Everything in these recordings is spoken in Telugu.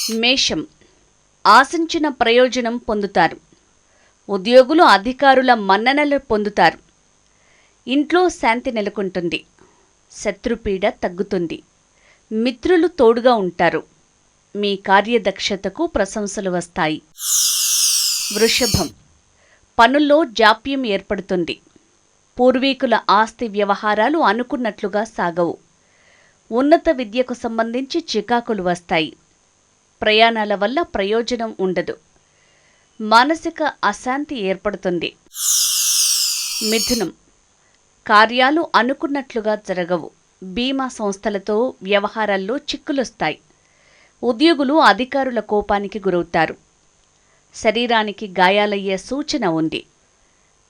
మేషం, ఆశించిన ప్రయోజనం పొందుతారు. ఉద్యోగులు అధికారుల మన్ననలు పొందుతారు. ఇంట్లో శాంతి నెలకొంటుంది. శత్రుపీడ తగ్గుతుంది. మిత్రులు తోడుగా ఉంటారు. మీ కార్యదక్షతకు ప్రశంసలు వస్తాయి. వృషభం, పనుల్లో జాప్యం ఏర్పడుతుంది. పూర్వీకుల ఆస్తి వ్యవహారాలు అనుకున్నట్లుగా సాగవు. ఉన్నత విద్యకు సంబంధించి చికాకులు వస్తాయి. ప్రయాణాల వల్ల ప్రయోజనం ఉండదు. మానసిక అశాంతి ఏర్పడుతుంది. మిథునం, కార్యాలు అనుకున్నట్లుగా జరగవు. బీమా సంస్థలతో వ్యవహారాల్లో చిక్కులొస్తాయి. ఉద్యోగులు అధికారుల కోపానికి గురవుతారు. శరీరానికి గాయాలయ్యే సూచన ఉంది.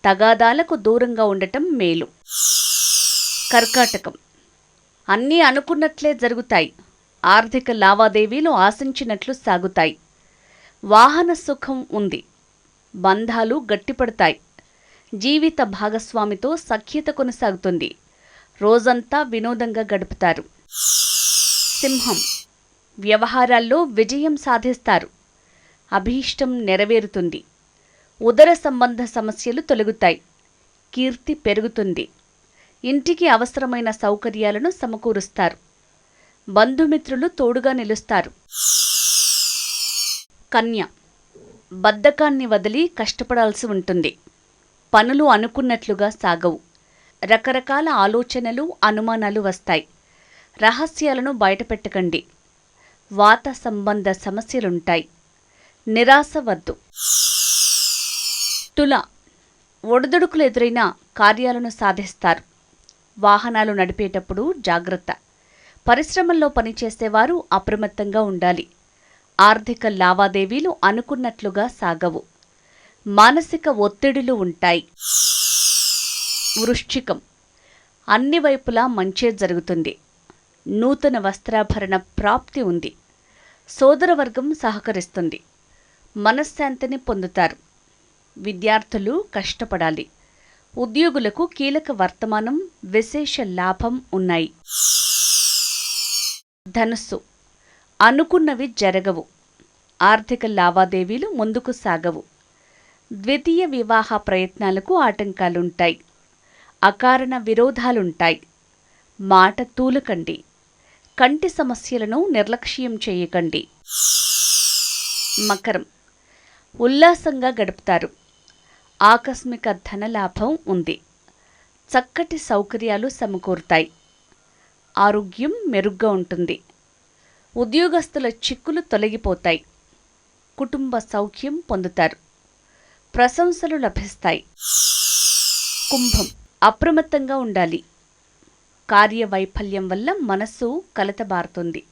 తగాదాలకు దూరంగా ఉండటం మేలు. కర్కాటకం, అన్నీ అనుకున్నట్లే జరుగుతాయి. ఆర్థిక లావాదేవీలు ఆశించినట్లు సాగుతాయి. వాహన సుఖం ఉంది. బంధాలు గట్టిపడతాయి. జీవిత భాగస్వామితో సఖ్యత కొనసాగుతుంది. రోజంతా వినోదంగా గడుపుతారు. సింహం, వ్యవహారాల్లో విజయం సాధిస్తారు. అభీష్టం నెరవేరుతుంది. ఉదర సంబంధ సమస్యలు తొలగుతాయి. కీర్తి పెరుగుతుంది. ఇంటికి అవసరమైన సౌకర్యాలను సమకూరుస్తారు. బంధుమిత్రులు తోడుగా నిలుస్తారు. కన్య, బద్ధకాన్ని వదిలి కష్టపడాల్సి ఉంటుంది. పనులు అనుకున్నట్లుగా సాగవు. రకరకాల ఆలోచనలు, అనుమానాలు వస్తాయి. రహస్యాలను బయటపెట్టకండి. వాత సంబంధ సమస్యలుంటాయి. నిరాశ వద్దు. తుల, ఒడిదుడుకులు ఎదురైనా కార్యాలను సాధిస్తారు. వాహనాలు నడిపేటప్పుడు జాగ్రత్త. పరిశ్రమల్లో పనిచేసేవారు అప్రమత్తంగా ఉండాలి. ఆర్థిక లావాదేవీలు అనుకున్నట్లుగా సాగవు. మానసిక ఒత్తిడులు ఉంటాయి. వృశ్చికం, అన్ని వైపులా మంచే జరుగుతుంది. నూతన వస్త్రాభరణ ప్రాప్తి ఉంది. సోదరవర్గం సహకరిస్తుంది. మనశ్శాంతిని పొందుతారు. విద్యార్థులు కష్టపడాలి. ఉద్యోగులకు కీలక వర్తమానం, విశేష లాభం ఉన్నాయి. ధనుస్సు, అనుకున్నవి జరగవు. ఆర్థిక లావాదేవీలు ముందుకు సాగవు. ద్వితీయ వివాహ ప్రయత్నాలకు ఆటంకాలుంటాయి. అకారణ విరోధాలుంటాయి. మాట తూలకండి. కంటి సమస్యలను నిర్లక్ష్యం చేయకండి. మకరం, ఉల్లాసంగా గడుపుతారు. ఆకస్మిక ధనలాభం ఉంది. చక్కటి సౌకర్యాలు సమకూరుతాయి. ఆరోగ్యం మెరుగ్గా ఉంటుంది. ఉద్యోగస్తుల చిక్కులు తొలగిపోతాయి. కుటుంబ సౌఖ్యం పొందుతారు. ప్రశంసలు లభిస్తాయి. కుంభం, అప్రమత్తంగా ఉండాలి. కార్యవైఫల్యం వల్ల మనస్సు కలతబారుతుంది.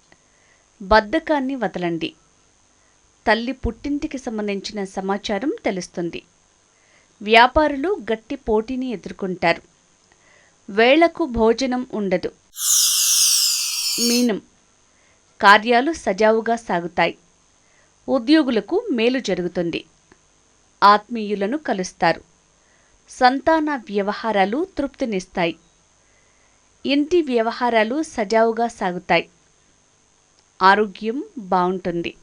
బద్ధకాన్ని వదలండి. తల్లి పుట్టింటికి సంబంధించిన సమాచారం తెలుస్తుంది. వ్యాపారులు గట్టి పోటీని ఎదుర్కొంటారు. వేళకు భోజనం ఉండదు. మీనం, కార్యాలు సజావుగా సాగుతాయి. ఉద్యోగులకు మేలు జరుగుతుంది. ఆత్మీయులను కలుస్తారు. సంతాన వ్యవహారాలు తృప్తినిస్తాయి. ఇంటి వ్యవహారాలు సజావుగా సాగుతాయి. ఆరోగ్యం బాగుంటుంది.